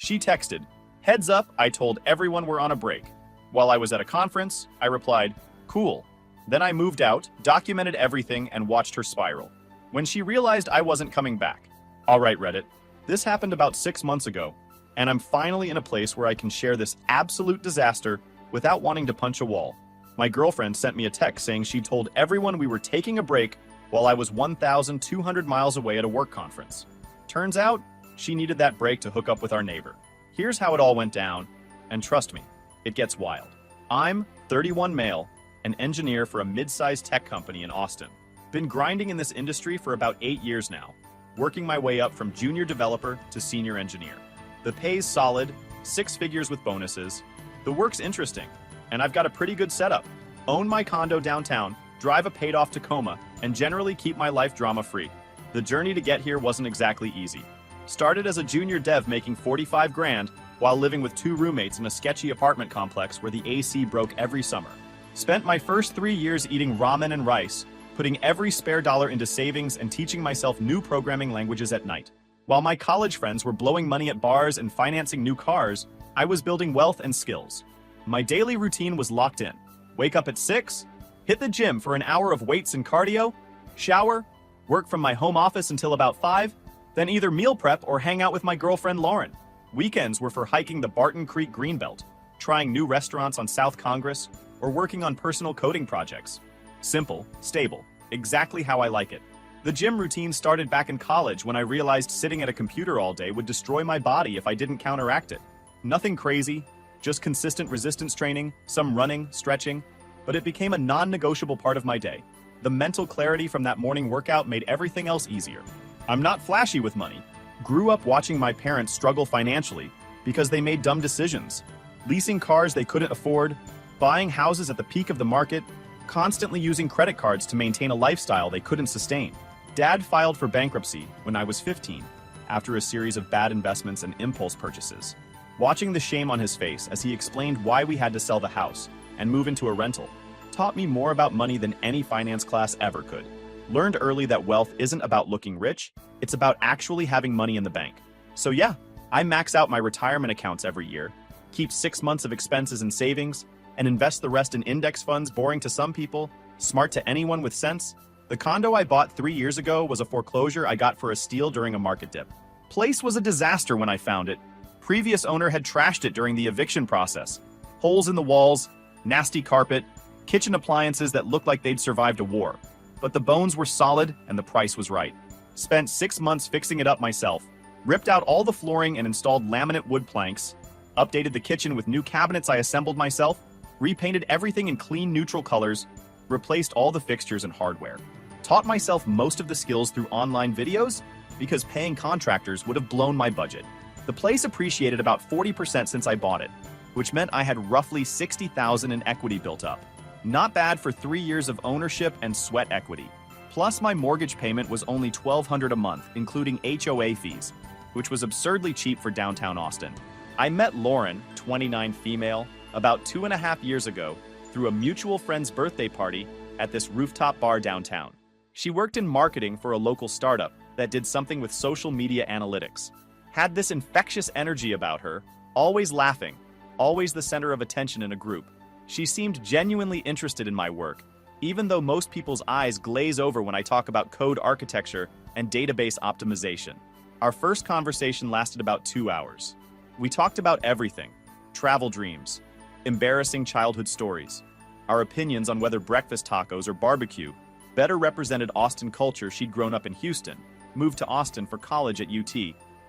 She texted, "Heads up, I told everyone we're on a break." While I was at a conference, I replied, "Cool." Then I moved out, documented everything, and watched her spiral. When she realized I wasn't coming back. All right, Reddit. This happened about 6 months ago, and I'm finally in a place where I can share this absolute disaster without wanting to punch a wall. My girlfriend sent me a text saying she told everyone we were taking a break while I was 1,200 miles away at a work conference. Turns out, she needed that break to hook up with our neighbor. Here's how it all went down, and trust me, it gets wild. I'm 31 male, an engineer for a mid-sized tech company in Austin. Been grinding in this industry for about 8 years now, working my way up from junior developer to senior engineer. The pay's solid, 6 figures with bonuses. The work's interesting, and I've got a pretty good setup. Own my condo downtown, drive a paid-off Tacoma, and generally keep my life drama-free. The journey to get here wasn't exactly easy. Started as a junior dev making 45 grand while living with 2 roommates in a sketchy apartment complex where the AC broke every summer. Spent my first 3 years eating ramen and rice, putting every spare dollar into savings and teaching myself new programming languages at night. While my college friends were blowing money at bars and financing new cars, I was building wealth and skills. My daily routine was locked in. Wake up at 6, hit the gym for an hour of weights and cardio, shower, work from my home office until about 5, then either meal prep or hang out with my girlfriend Lauren. Weekends were for hiking the Barton Creek Greenbelt, trying new restaurants on South Congress, or working on personal coding projects. Simple, stable, exactly how I like it. The gym routine started back in college when I realized sitting at a computer all day would destroy my body if I didn't counteract it. Nothing crazy, just consistent resistance training, some running, stretching, but it became a non-negotiable part of my day. The mental clarity from that morning workout made everything else easier. I'm not flashy with money. Grew up watching my parents struggle financially because they made dumb decisions. Leasing cars they couldn't afford, buying houses at the peak of the market, constantly using credit cards to maintain a lifestyle they couldn't sustain. Dad filed for bankruptcy when I was 15, after a series of bad investments and impulse purchases. Watching the shame on his face as he explained why we had to sell the house and move into a rental taught me more about money than any finance class ever could. Learned early that wealth isn't about looking rich, it's about actually having money in the bank. So yeah, I max out my retirement accounts every year, keep 6 months of expenses and savings, and invest the rest in index funds boring to some people, smart to anyone with sense. The condo I bought 3 years ago was a foreclosure I got for a steal during a market dip. Place was a disaster when I found it. Previous owner had trashed it during the eviction process. Holes in the walls, nasty carpet, kitchen appliances that looked like they'd survived a war. But the bones were solid and the price was right. Spent 6 months fixing it up myself, ripped out all the flooring and installed laminate wood planks, updated the kitchen with new cabinets I assembled myself, repainted everything in clean neutral colors, replaced all the fixtures and hardware. Taught myself most of the skills through online videos because paying contractors would have blown my budget. The place appreciated about 40% since I bought it, which meant I had roughly $60,000 in equity built up. Not bad for 3 years of ownership and sweat equity. Plus my mortgage payment was only $1,200 a month, including HOA fees, which was absurdly cheap for downtown Austin. I met Lauren, 29 female, about 2.5 years ago through a mutual friend's birthday party at this rooftop bar downtown. She worked in marketing for a local startup that did something with social media analytics. Had this infectious energy about her, always laughing, always the center of attention in a group. She seemed genuinely interested in my work, even though most people's eyes glaze over when I talk about code architecture and database optimization. Our first conversation lasted about 2 hours. We talked about everything: travel dreams, embarrassing childhood stories, our opinions on whether breakfast tacos or barbecue better represented Austin culture. She'd grown up in Houston, moved to Austin for college at UT,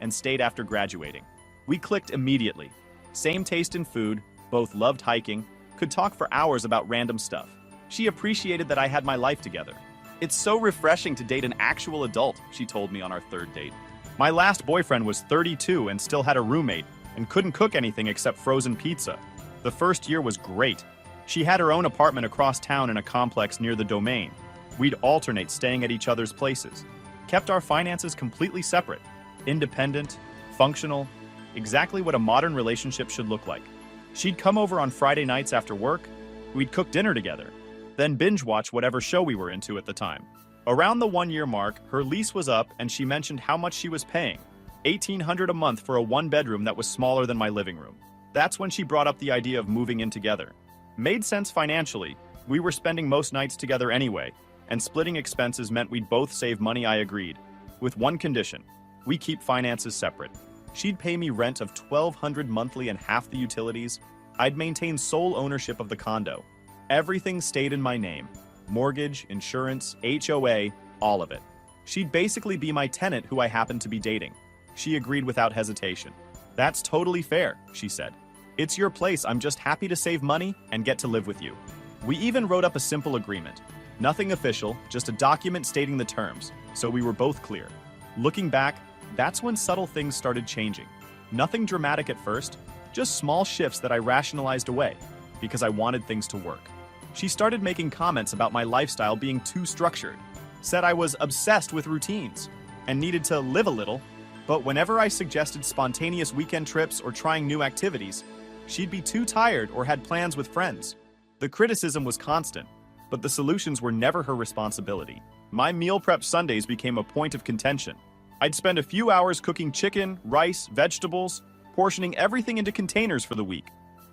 and stayed after graduating. We clicked immediately. Same taste in food, both loved hiking, could talk for hours about random stuff. She appreciated that I had my life together. "It's so refreshing to date an actual adult," she told me on our third date. My last boyfriend was 32 and still had a roommate and couldn't cook anything except frozen pizza. The first year was great. She had her own apartment across town in a complex near the Domain. We'd alternate staying at each other's places. Kept our finances completely separate. Independent, functional, exactly what a modern relationship should look like. She'd come over on Friday nights after work. We'd cook dinner together, then binge watch whatever show we were into at the time. Around the 1-year mark, her lease was up and she mentioned how much she was paying. $1,800 a month for a one-bedroom that was smaller than my living room. That's when she brought up the idea of moving in together. Made sense financially. We were spending most nights together anyway, and splitting expenses meant we'd both save money. I agreed. With one condition: we keep finances separate. She'd pay me rent of $1,200 monthly and half the utilities. I'd maintain sole ownership of the condo. Everything stayed in my name. Mortgage, insurance, HOA, all of it. She'd basically be my tenant who I happened to be dating. She agreed without hesitation. That's totally fair, she said. It's your place. I'm just happy to save money and get to live with you. We even wrote up a simple agreement. Nothing official, just a document stating the terms, so we were both clear. Looking back, that's when subtle things started changing. Nothing dramatic at first, just small shifts that I rationalized away because I wanted things to work. She started making comments about my lifestyle being too structured, said I was obsessed with routines and needed to live a little, but whenever I suggested spontaneous weekend trips or trying new activities, she'd be too tired or had plans with friends. The criticism was constant, but the solutions were never her responsibility. My meal prep Sundays became a point of contention. I'd spend a few hours cooking chicken, rice, vegetables, portioning everything into containers for the week.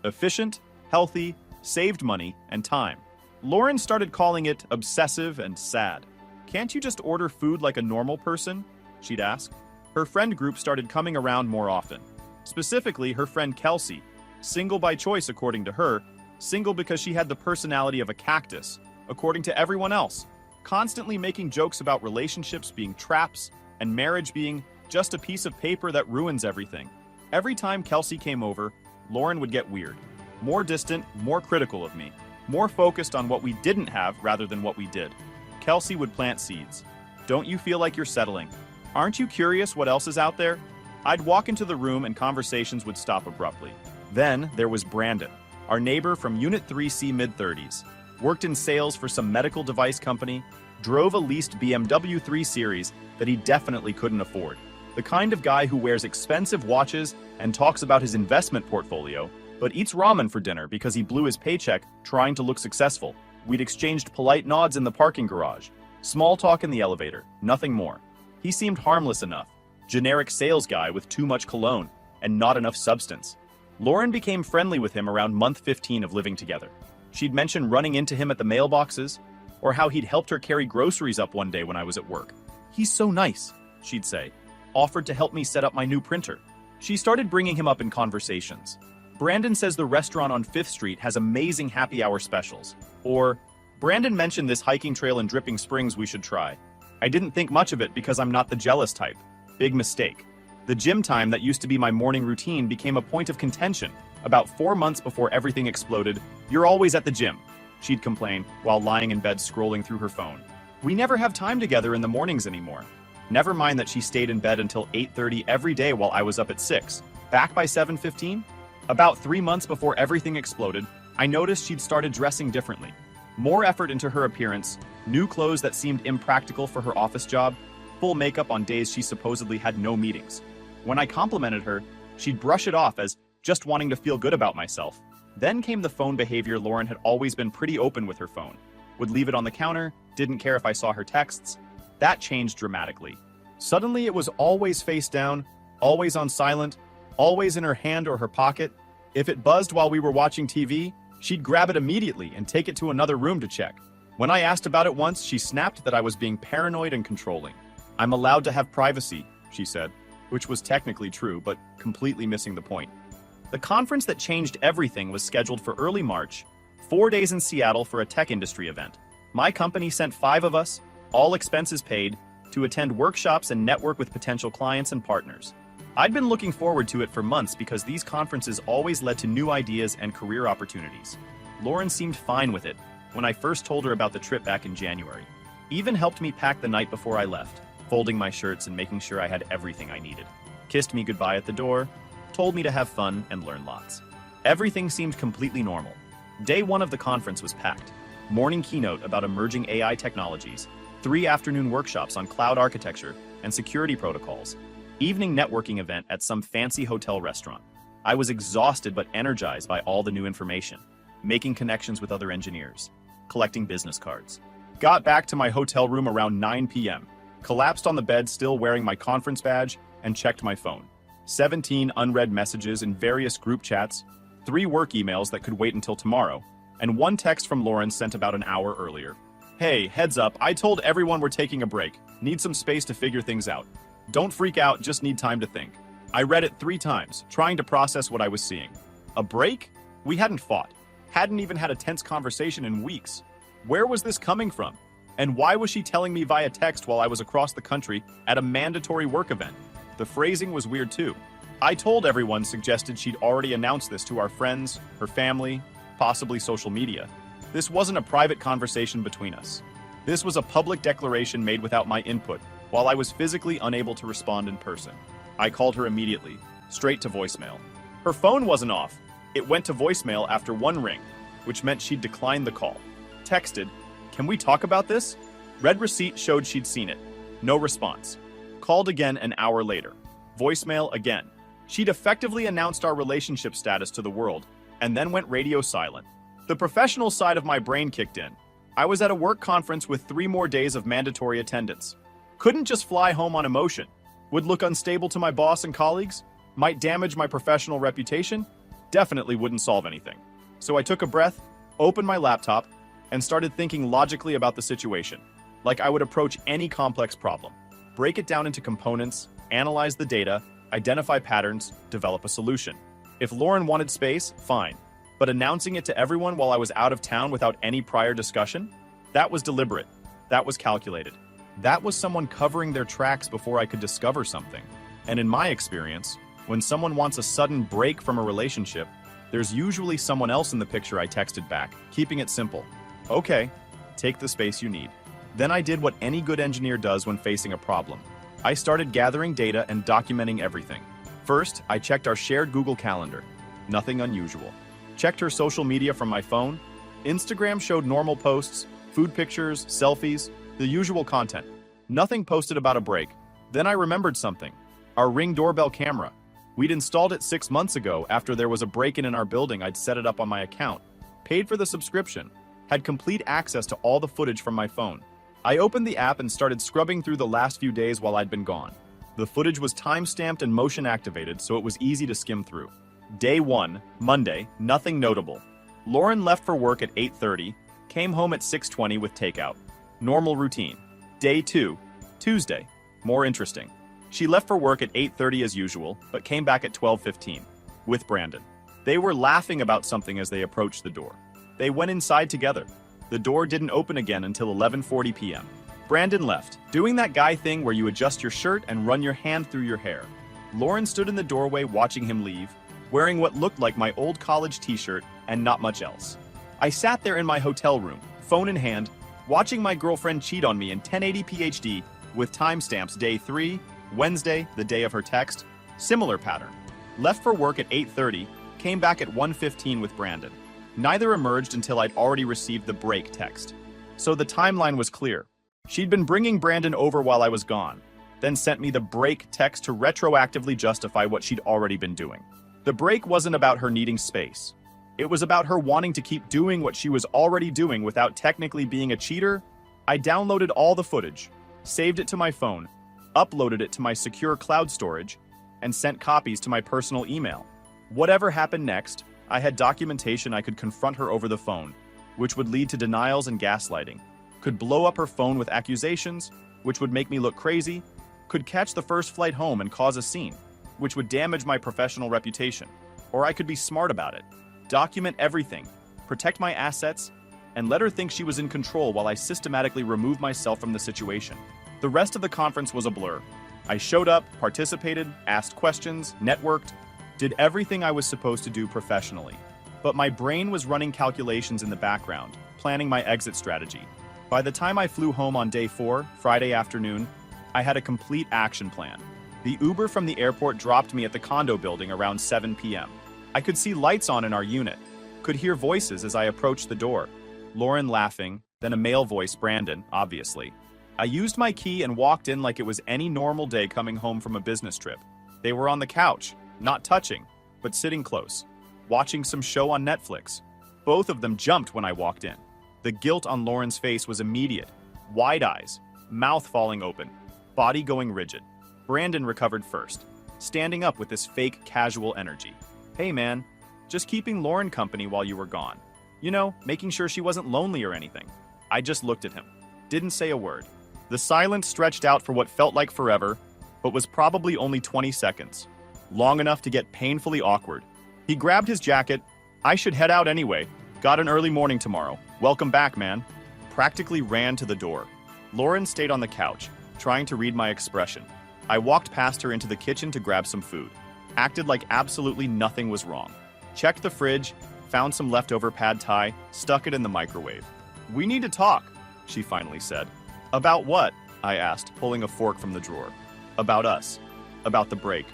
Efficient, healthy, saved money and time. Lauren started calling it obsessive and sad. Can't you just order food like a normal person? She'd ask. Her friend group started coming around more often. Specifically, her friend Kelsey, single by choice according to her, single because she had the personality of a cactus, according to everyone else, constantly making jokes about relationships being traps and marriage being just a piece of paper that ruins everything. Every time Kelsey came over, Lauren would get weird. More distant, more critical of me. More focused on what we didn't have rather than what we did. Kelsey would plant seeds. Don't you feel like you're settling? Aren't you curious what else is out there? I'd walk into the room and conversations would stop abruptly. Then there was Brandon, our neighbor from Unit 3C mid-30s. Worked in sales for some medical device company, drove a leased BMW 3 Series that he definitely couldn't afford. The kind of guy who wears expensive watches and talks about his investment portfolio, but eats ramen for dinner because he blew his paycheck trying to look successful. We'd exchanged polite nods in the parking garage. Small talk in the elevator, nothing more. He seemed harmless enough. Generic sales guy with too much cologne and not enough substance. Lauren became friendly with him around month 15 of living together. She'd mention running into him at the mailboxes, or how he'd helped her carry groceries up one day when I was at work. He's so nice, she'd say. Offered to help me set up my new printer. She started bringing him up in conversations. Brandon says the restaurant on 5th Street has amazing happy hour specials. Or, Brandon mentioned this hiking trail in Dripping Springs we should try. I didn't think much of it because I'm not the jealous type. Big mistake. The gym time that used to be my morning routine became a point of contention. About 4 months before everything exploded, "You're always at the gym," she'd complain while lying in bed scrolling through her phone. We never have time together in the mornings anymore. Never mind that she stayed in bed until 8:30 every day while I was up at 6. Back by 7:15? About 3 months before everything exploded, I noticed she'd started dressing differently. More effort into her appearance, new clothes that seemed impractical for her office job, full makeup on days she supposedly had no meetings. When I complimented her, she'd brush it off as just wanting to feel good about myself. Then came the phone behavior. Lauren had always been pretty open with her phone. Would leave it on the counter, didn't care if I saw her texts. That changed dramatically. Suddenly it was always face down, always on silent, always in her hand or her pocket. If it buzzed while we were watching TV, she'd grab it immediately and take it to another room to check. When I asked about it once, she snapped that I was being paranoid and controlling. "I'm allowed to have privacy," she said, which was technically true, but completely missing the point. The conference that changed everything was scheduled for early March, 4 days in Seattle for a tech industry event. My company sent 5 of us, all expenses paid, to attend workshops and network with potential clients and partners. I'd been looking forward to it for months because these conferences always led to new ideas and career opportunities. Lauren seemed fine with it when I first told her about the trip back in January. Even helped me pack the night before I left, folding my shirts and making sure I had everything I needed. Kissed me goodbye at the door, told me to have fun and learn lots. Everything seemed completely normal. Day 1 of the conference was packed. Morning keynote about emerging AI technologies, 3 afternoon workshops on cloud architecture and security protocols, evening networking event at some fancy hotel restaurant. I was exhausted but energized by all the new information, making connections with other engineers, collecting business cards. Got back to my hotel room around 9 p.m., collapsed on the bed still wearing my conference badge, and checked my phone. 17 unread messages in various group chats, 3 work emails that could wait until tomorrow, and 1 text from Lauren sent about an hour earlier. Hey, heads up, I told everyone we're taking a break. Need some space to figure things out. Don't freak out, just need time to think. I read it 3 times, trying to process what I was seeing. A break? We hadn't fought. Hadn't even had a tense conversation in weeks. Where was this coming from? And why was she telling me via text while I was across the country at a mandatory work event? The phrasing was weird too. I told everyone suggested she'd already announced this to our friends, her family, possibly social media. This wasn't a private conversation between us. This was a public declaration made without my input, while I was physically unable to respond in person. I called her immediately, straight to voicemail. Her phone wasn't off. It went to voicemail after 1 ring, which meant she'd declined the call. Texted, "Can we talk about this?" Read receipt showed she'd seen it. No response. Called again an hour later. Voicemail again. She'd effectively announced our relationship status to the world, and then went radio silent. The professional side of my brain kicked in. I was at a work conference with 3 more days of mandatory attendance. Couldn't just fly home on emotion. Would look unstable to my boss and colleagues. Might damage my professional reputation. Definitely wouldn't solve anything. So I took a breath, opened my laptop, and started thinking logically about the situation, like I would approach any complex problem. Break it down into components, analyze the data, identify patterns, develop a solution. If Lauren wanted space, fine. But announcing it to everyone while I was out of town without any prior discussion? That was deliberate. That was calculated. That was someone covering their tracks before I could discover something. And in my experience, when someone wants a sudden break from a relationship, there's usually someone else in the picture. I texted back, keeping it simple. Okay, take the space you need. Then I did what any good engineer does when facing a problem. I started gathering data and documenting everything. First, I checked our shared Google Calendar. Nothing unusual. Checked her social media from my phone. Instagram showed normal posts, food pictures, selfies, the usual content. Nothing posted about a break. Then I remembered something. Our Ring doorbell camera. We'd installed it 6 months ago after there was a break-in in our building. I'd set it up on my account, paid for the subscription, had complete access to all the footage from my phone. I opened the app and started scrubbing through the last few days while I'd been gone. The footage was time-stamped and motion-activated, so it was easy to skim through. Day 1, Monday, nothing notable. Lauren left for work at 8:30, came home at 6:20 with takeout. Normal routine. Day 2, Tuesday, more interesting. She left for work at 8:30 as usual, but came back at 12:15, with Brandon. They were laughing about something as they approached the door. They went inside together. The door didn't open again until 11:40 p.m. Brandon left, doing that guy thing where you adjust your shirt and run your hand through your hair. Lauren stood in the doorway watching him leave, wearing what looked like my old college t-shirt and not much else. I sat there in my hotel room, phone in hand, watching my girlfriend cheat on me in 1080p HD with timestamps. Day 3, Wednesday, the day of her text, similar pattern. Left for work at 8:30, came back at 1:15 with Brandon. Neither emerged until I'd already received the break text. So the timeline was clear. She'd been bringing Brandon over while I was gone, then sent me the break text to retroactively justify what she'd already been doing. The break wasn't about her needing space. It was about her wanting to keep doing what she was already doing without technically being a cheater. I downloaded all the footage, saved it to my phone, uploaded it to my secure cloud storage, and sent copies to my personal email. Whatever happened next, I had documentation. I could confront her over the phone, which would lead to denials and gaslighting, could blow up her phone with accusations, which would make me look crazy, could catch the first flight home and cause a scene, which would damage my professional reputation. Or I could be smart about it, document everything, protect my assets, and let her think she was in control while I systematically removed myself from the situation. The rest of the conference was a blur. I showed up, participated, asked questions, networked, did everything I was supposed to do professionally. But my brain was running calculations in the background, planning my exit strategy. By the time I flew home on day 4, Friday afternoon, I had a complete action plan. The Uber from the airport dropped me at the condo building around 7 p.m. I could see lights on in our unit, could hear voices as I approached the door. Lauren laughing, then a male voice, Brandon, obviously. I used my key and walked in like it was any normal day coming home from a business trip. They were on the couch, not touching, but sitting close, watching some show on Netflix. Both of them jumped when I walked in. The guilt on Lauren's face was immediate. Wide eyes, mouth falling open, body going rigid. Brandon recovered first, standing up with this fake casual energy. Hey man, just keeping Lauren company while you were gone. You know, making sure she wasn't lonely or anything. I just looked at him. Didn't say a word. The silence stretched out for what felt like forever, but was probably only 20 seconds. Long enough to get painfully awkward. He grabbed his jacket. I should head out anyway. Got an early morning tomorrow. Welcome back, man. Practically ran to the door. Lauren stayed on the couch, trying to read my expression. I walked past her into the kitchen to grab some food. Acted like absolutely nothing was wrong. Checked the fridge, found some leftover pad thai, stuck it in the microwave. We need to talk, she finally said. About what? I asked, pulling a fork from the drawer. About us. About the break.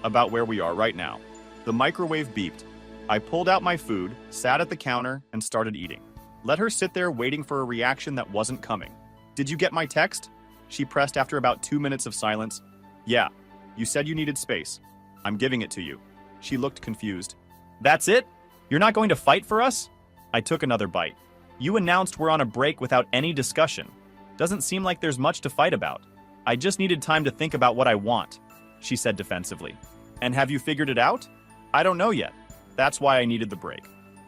About where we are right now. The microwave beeped. I pulled out my food, sat at the counter, and started eating. Let her sit there waiting for a reaction that wasn't coming. Did you get my text? She pressed after about 2 minutes of silence. Yeah, you said you needed space. I'm giving it to you. She looked confused. That's it? You're not going to fight for us? I took another bite. You announced we're on a break without any discussion. Doesn't seem like there's much to fight about. I just needed time to think about what I want, she said defensively. And have you figured it out? I don't know yet. That's why I needed the break.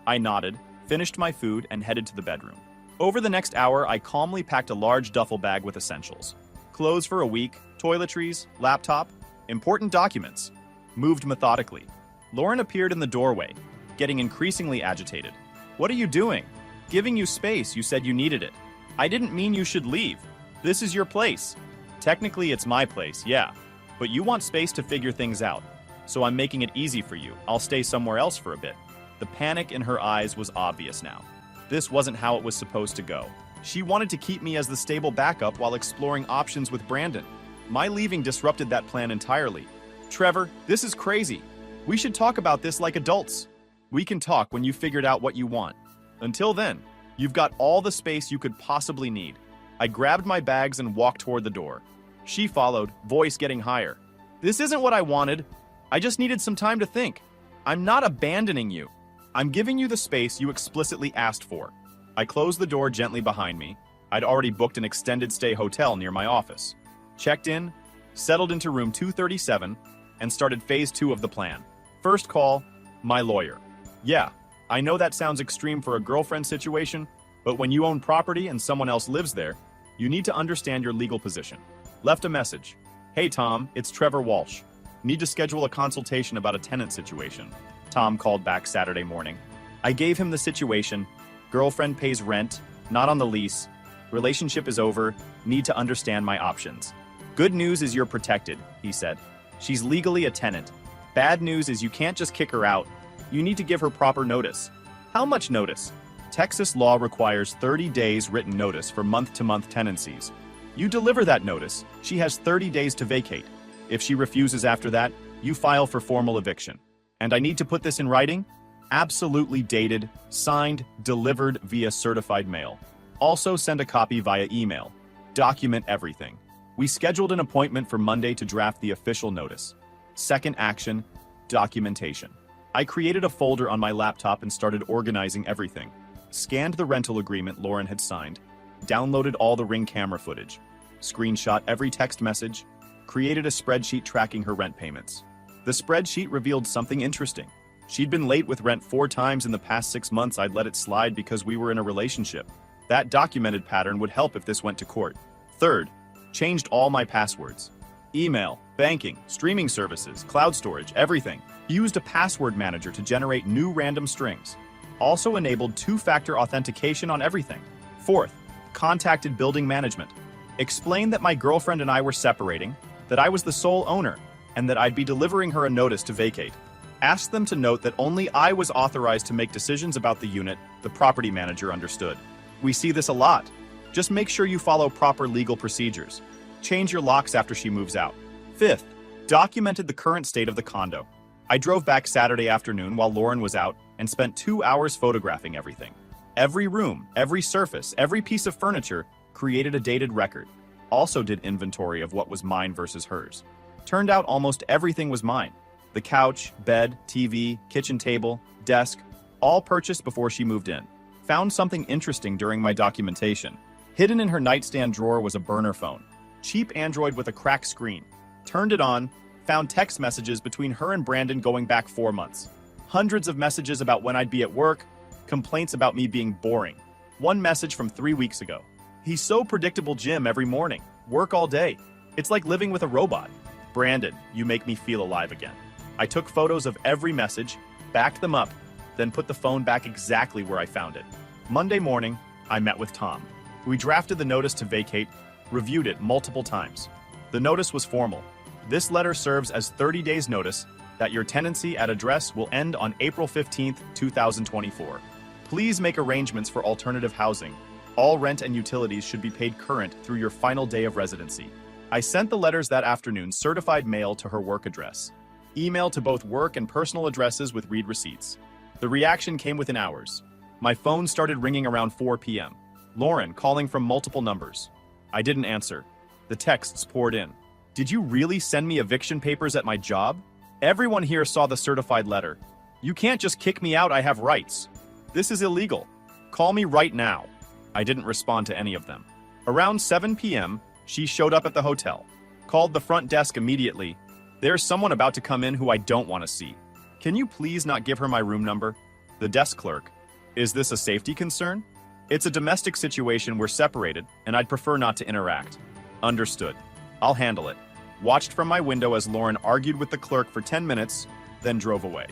I nodded, finished my food, and headed to the bedroom. Over the next hour, I calmly packed a large duffel bag with essentials. Clothes for a week, toiletries, laptop, important documents. Moved methodically. Lauren appeared in the doorway, getting increasingly agitated. What are you doing? Giving you space, you said you needed it. I didn't mean you should leave. This is your place. Technically, it's my place, yeah. But you want space to figure things out. So I'm making it easy for you. I'll stay somewhere else for a bit. The panic in her eyes was obvious now. This wasn't how it was supposed to go. She wanted to keep me as the stable backup while exploring options with Brandon. My leaving disrupted that plan entirely. Trevor, this is crazy. We should talk about this like adults. We can talk when you've figured out what you want. Until then, you've got all the space you could possibly need. I grabbed my bags and walked toward the door. She followed, voice getting higher. This isn't what I wanted. I just needed some time to think. I'm not abandoning you. I'm giving you the space you explicitly asked for. I closed the door gently behind me. I'd already booked an extended stay hotel near my office. Checked in, settled into room 237, and started phase 2 of the plan. First call, my lawyer. Yeah, I know that sounds extreme for a girlfriend situation, but when you own property and someone else lives there, you need to understand your legal position. Left a message. Hey Tom, it's Trevor Walsh. Need to schedule a consultation about a tenant situation. Tom called back Saturday morning. I gave him the situation. Girlfriend pays rent, not on the lease. Relationship is over, need to understand my options. Good news is you're protected, he said. She's legally a tenant. Bad news is you can't just kick her out. You need to give her proper notice. How much notice? Texas law requires 30 days written notice for month-to-month tenancies. You deliver that notice, she has 30 days to vacate. If she refuses after that, you file for formal eviction. And I need to put this in writing? Absolutely dated, signed, delivered via certified mail. Also send a copy via email. Document everything. We scheduled an appointment for Monday to draft the official notice. Second action, documentation. I created a folder on my laptop and started organizing everything. Scanned the rental agreement Lauren had signed, downloaded all the Ring camera footage, screenshot every text message, created a spreadsheet tracking her rent payments. The spreadsheet revealed something interesting. She'd been late with rent 4 times in the past 6 months. I'd let it slide because we were in a relationship. That documented pattern would help if this went to court. Third, changed all my passwords. Email, banking, streaming services, cloud storage, everything. Used a password manager to generate new random strings. Also enabled 2-factor authentication on everything. Fourth, contacted building management. Explained that my girlfriend and I were separating, that I was the sole owner, and that I'd be delivering her a notice to vacate. Asked them to note that only I was authorized to make decisions about the unit. The property manager understood. We see this a lot. Just make sure you follow proper legal procedures. Change your locks after she moves out. Fifth, documented the current state of the condo. I drove back Saturday afternoon while Lauren was out and spent 2 hours photographing everything. Every room, every surface, every piece of furniture, created a dated record. Also did inventory of what was mine versus hers. Turned out almost everything was mine. The couch, bed, TV, kitchen table, desk, all purchased before she moved in. Found something interesting during my documentation. Hidden in her nightstand drawer was a burner phone. Cheap Android with a cracked screen. Turned it on, found text messages between her and Brandon going back 4 months. Hundreds of messages about when I'd be at work, complaints about me being boring. One message from 3 weeks ago. He's so predictable, gym every morning, work all day. It's like living with a robot. Brandon, you make me feel alive again. I took photos of every message, backed them up, then put the phone back exactly where I found it. Monday morning, I met with Tom. We drafted the notice to vacate, reviewed it multiple times. The notice was formal. This letter serves as 30 days notice that your tenancy at address will end on April 15, 2024. Please make arrangements for alternative housing. All rent and utilities should be paid current through your final day of residency. I sent the letters that afternoon, certified mail to her work address. Email to both work and personal addresses with read receipts. The reaction came within hours. My phone started ringing around 4 p.m. Lauren calling from multiple numbers. I didn't answer. The texts poured in. Did you really send me eviction papers at my job? Everyone here saw the certified letter. You can't just kick me out, I have rights. This is illegal. Call me right now. I didn't respond to any of them. Around 7 p.m., she showed up at the hotel. Called the front desk immediately. There's someone about to come in who I don't want to see. Can you please not give her my room number? The desk clerk. Is this a safety concern? It's a domestic situation, we're separated, and I'd prefer not to interact. Understood. I'll handle it. Watched from my window as Lauren argued with the clerk for 10 minutes, then drove away.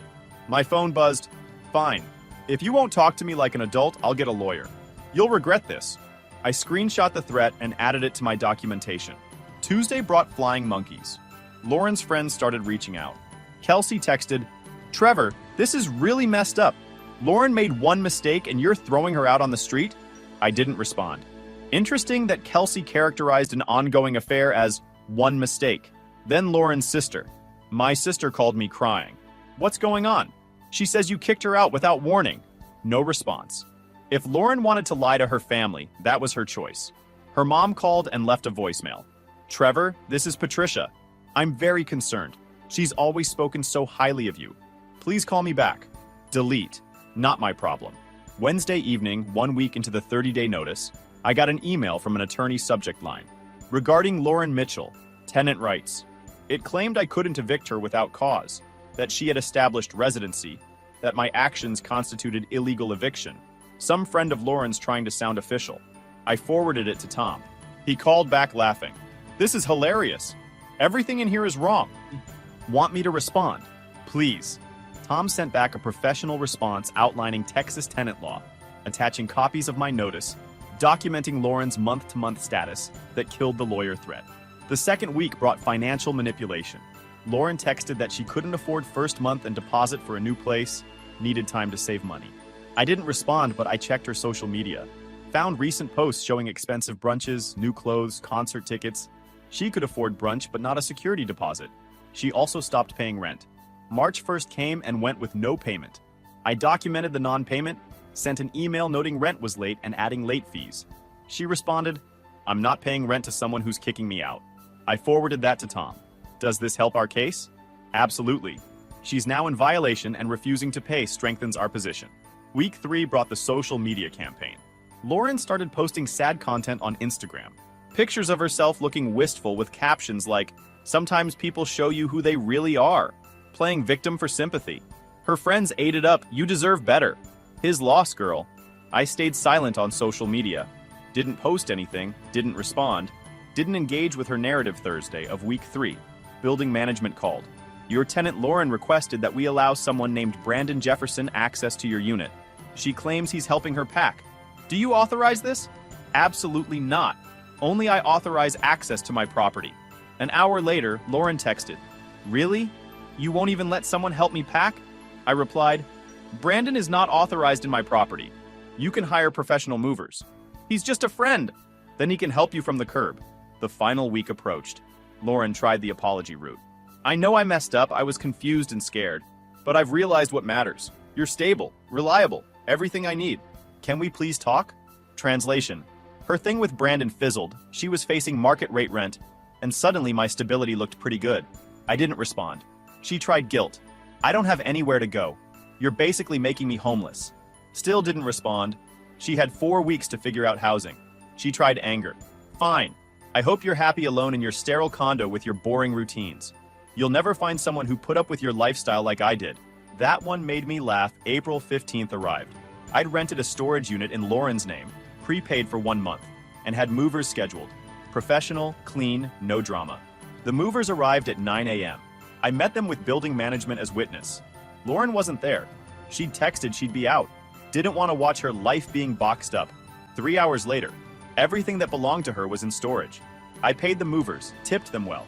My phone buzzed. Fine. If you won't talk to me like an adult, I'll get a lawyer. You'll regret this. I screenshot the threat and added it to my documentation. Tuesday brought flying monkeys. Lauren's friends started reaching out. Kelsey texted, Trevor, this is really messed up. Lauren made one mistake and you're throwing her out on the street? I didn't respond. Interesting that Kelsey characterized an ongoing affair as one mistake. Then Lauren's sister. My sister called me crying. What's going on? She says you kicked her out without warning. No response. If Lauren wanted to lie to her family, that was her choice. Her mom called and left a voicemail. Trevor, this is Patricia. I'm very concerned. She's always spoken so highly of you. Please call me back. Delete. Not my problem. Wednesday evening, 1 week into the 30-day notice, I got an email from an attorney subject line. Regarding Lauren Mitchell, tenant rights. It claimed I couldn't evict her without cause, that she had established residency, that my actions constituted illegal eviction. Some friend of Lauren's trying to sound official. I forwarded it to Tom. He called back laughing. This is hilarious. Everything in here is wrong. Want me to respond? Please. Tom sent back a professional response outlining Texas tenant law, attaching copies of my notice, documenting Lauren's month-to-month status that killed the lawyer threat. The second week brought financial manipulation. Lauren texted that she couldn't afford first month and deposit for a new place, needed time to save money. I didn't respond, but I checked her social media. Found recent posts showing expensive brunches, new clothes, concert tickets. She could afford brunch, but not a security deposit. She also stopped paying rent. March 1st came and went with no payment. I documented the non-payment, sent an email noting rent was late and adding late fees. She responded, I'm not paying rent to someone who's kicking me out. I forwarded that to Tom. Does this help our case? Absolutely. She's now in violation and refusing to pay strengthens our position. Week 3 brought the social media campaign. Lauren started posting sad content on Instagram. Pictures of herself looking wistful with captions like, sometimes people show you who they really are, playing victim for sympathy. Her friends ate it up, you deserve better. His loss, girl. I stayed silent on social media. Didn't post anything, didn't respond, didn't engage with her narrative Thursday of week 3. Building management called. Your tenant Lauren requested that we allow someone named Brandon Jefferson access to your unit. She claims he's helping her pack. Do you authorize this? Absolutely not. Only I authorize access to my property. An hour later, Lauren texted, Really? You won't even let someone help me pack? I replied, Brandon is not authorized in my property. You can hire professional movers. He's just a friend. Then he can help you from the curb. The final week approached. Lauren tried the apology route. I know I messed up, I was confused and scared, but I've realized what matters. You're stable, reliable, everything I need. Can we please talk? Translation. Her thing with Brandon fizzled, she was facing market rate rent, and suddenly my stability looked pretty good. I didn't respond. She tried guilt. I don't have anywhere to go. You're basically making me homeless. Still didn't respond. She had 4 weeks to figure out housing. She tried anger. Fine. I hope you're happy alone in your sterile condo with your boring routines. You'll never find someone who put up with your lifestyle like I did. That one made me laugh. April 15th arrived. I'd rented a storage unit in Lauren's name, prepaid for 1 month, and had movers scheduled. Professional, clean, no drama. The movers arrived at 9 a.m. I met them with building management as witness. Lauren wasn't there. She'd texted she'd be out. Didn't want to watch her life being boxed up. 3 hours later, everything that belonged to her was in storage. I paid the movers, tipped them well.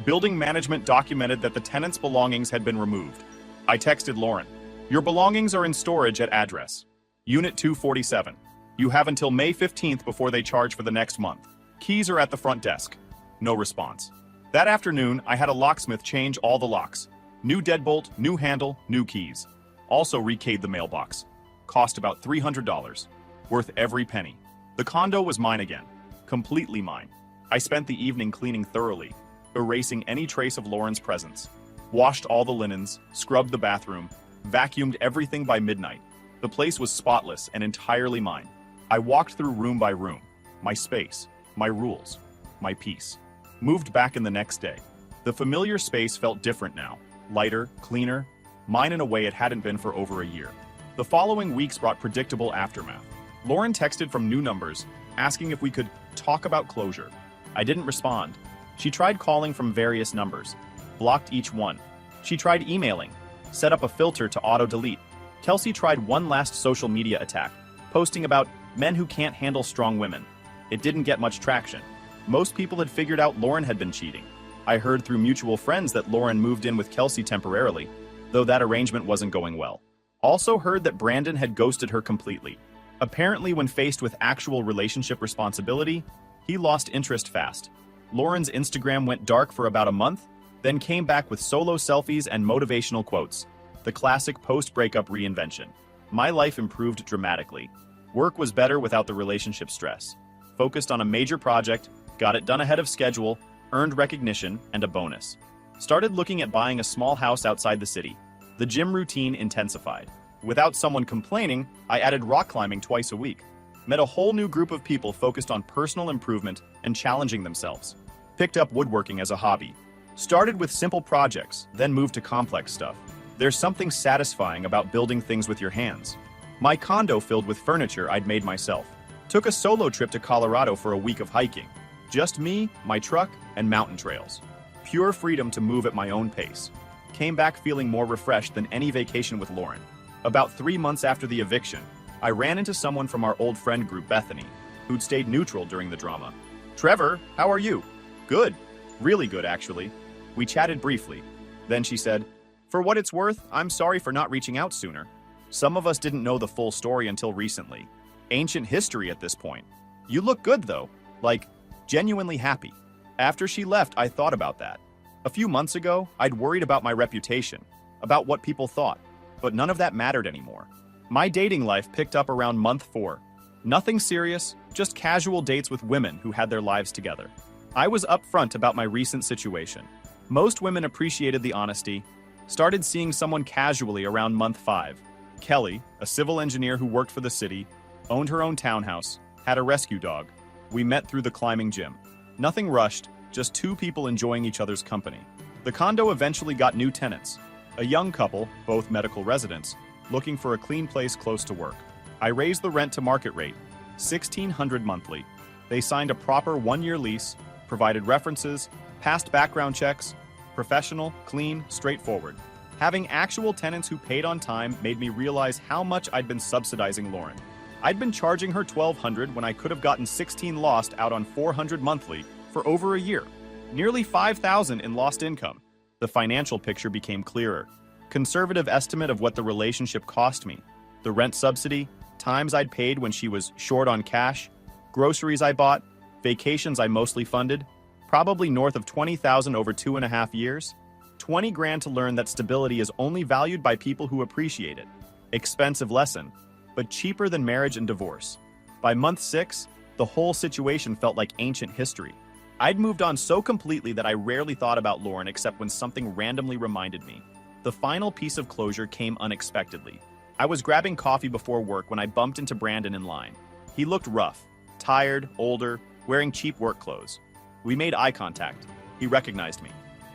Building management documented that the tenants' belongings had been removed. I texted Lauren, "Your belongings are in storage at address. Unit 247. You have until May 15th before they charge for the next month. Keys are at the front desk." No response. That afternoon, I had a locksmith change all the locks. New deadbolt, new handle, new keys. Also rekeyed the mailbox. Cost about $300. Worth every penny. The condo was mine again. Completely mine. I spent the evening cleaning thoroughly, erasing any trace of Lauren's presence. Washed all the linens, scrubbed the bathroom, vacuumed everything by midnight. The place was spotless and entirely mine. I walked through room by room. My space, my rules, my peace. Moved back in the next day. The familiar space felt different now. Lighter, cleaner, mine in a way it hadn't been for over a year. The following weeks brought predictable aftermath. Lauren texted from new numbers, asking if we could talk about closure. I didn't respond. She tried calling from various numbers, blocked each one. She tried emailing, set up a filter to auto-delete. Kelsey tried one last social media attack, posting about men who can't handle strong women. It didn't get much traction. Most people had figured out Lauren had been cheating. I heard through mutual friends that Lauren moved in with Kelsey temporarily, though that arrangement wasn't going well. Also heard that Brandon had ghosted her completely. Apparently, when faced with actual relationship responsibility, he lost interest fast. Lauren's Instagram went dark for about a month, then came back with solo selfies and motivational quotes. The classic post-breakup reinvention. My life improved dramatically. Work was better without the relationship stress. Focused on a major project, got it done ahead of schedule, earned recognition, and a bonus. Started looking at buying a small house outside the city. The gym routine intensified. Without someone complaining, I added rock climbing twice a week. Met a whole new group of people focused on personal improvement and challenging themselves. Picked up woodworking as a hobby. Started with simple projects, then moved to complex stuff. There's something satisfying about building things with your hands. My condo filled with furniture I'd made myself. Took a solo trip to Colorado for a week of hiking. Just me, my truck, and mountain trails. Pure freedom to move at my own pace. Came back feeling more refreshed than any vacation with Lauren. About 3 months after the eviction, I ran into someone from our old friend group, Bethany, who'd stayed neutral during the drama. "Trevor, how are you?" "Good. Really good, actually." We chatted briefly. Then she said, "For what it's worth, I'm sorry for not reaching out sooner. Some of us didn't know the full story until recently. Ancient history at this point. You look good, though. Like, genuinely happy." After she left, I thought about that. A few months ago, I'd worried about my reputation, about what people thought, but none of that mattered anymore. My dating life picked up around month 4. Nothing serious, just casual dates with women who had their lives together. I was upfront about my recent situation. Most women appreciated the honesty. Started seeing someone casually around month 5. Kelly, a civil engineer who worked for the city, owned her own townhouse, had a rescue dog. We met through the climbing gym. Nothing rushed, just 2 people enjoying each other's company. The condo eventually got new tenants. A young couple, both medical residents, looking for a clean place close to work. I raised the rent to market rate, $1,600 monthly. They signed a proper 1-year lease, provided references, passed background checks, professional, clean, straightforward. Having actual tenants who paid on time made me realize how much I'd been subsidizing Lauren. I'd been charging her $1,200 when I could have gotten 16 lost out on $400 monthly for over a year. Nearly $5,000 in lost income. The financial picture became clearer. Conservative estimate of what the relationship cost me. The rent subsidy, times I'd paid when she was short on cash, groceries I bought, vacations I mostly funded, probably north of $20,000 over 2.5 years. 20 grand to learn that stability is only valued by people who appreciate it. Expensive lesson, but cheaper than marriage and divorce. By month 6, the whole situation felt like ancient history. I'd moved on so completely that I rarely thought about Lauren except when something randomly reminded me. The final piece of closure came unexpectedly. I was grabbing coffee before work when I bumped into Brandon in line. He looked rough, tired, older, wearing cheap work clothes. We made eye contact. He recognized me.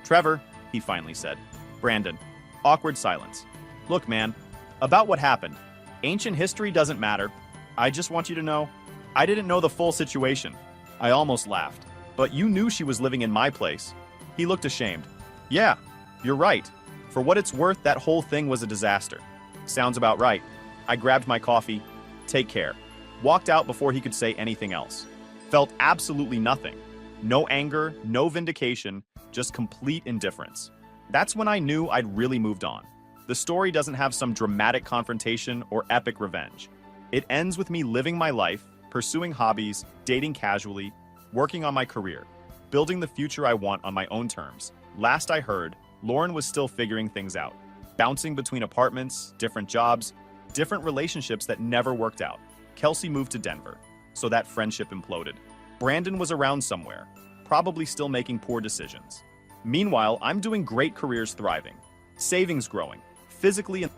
Trevor, he finally said. Brandon. Awkward silence. Look, man, about what happened. Ancient history doesn't matter. I just want you to know, I didn't know the full situation. I almost laughed. But you knew she was living in my place. He looked ashamed. Yeah, you're right. For what it's worth, that whole thing was a disaster. Sounds about right. I grabbed my coffee. Take care. Walked out before he could say anything else. Felt absolutely nothing. No anger, no vindication, just complete indifference. That's when I knew I'd really moved on. The story doesn't have some dramatic confrontation or epic revenge. It ends with me living my life, pursuing hobbies, dating casually, working on my career, building the future I want on my own terms. Last I heard, Lauren was still figuring things out, bouncing between apartments, different jobs, different relationships that never worked out. Kelsey moved to Denver, so that friendship imploded. Brandon was around somewhere, probably still making poor decisions. Meanwhile, I'm doing great, careers thriving, savings growing, physically and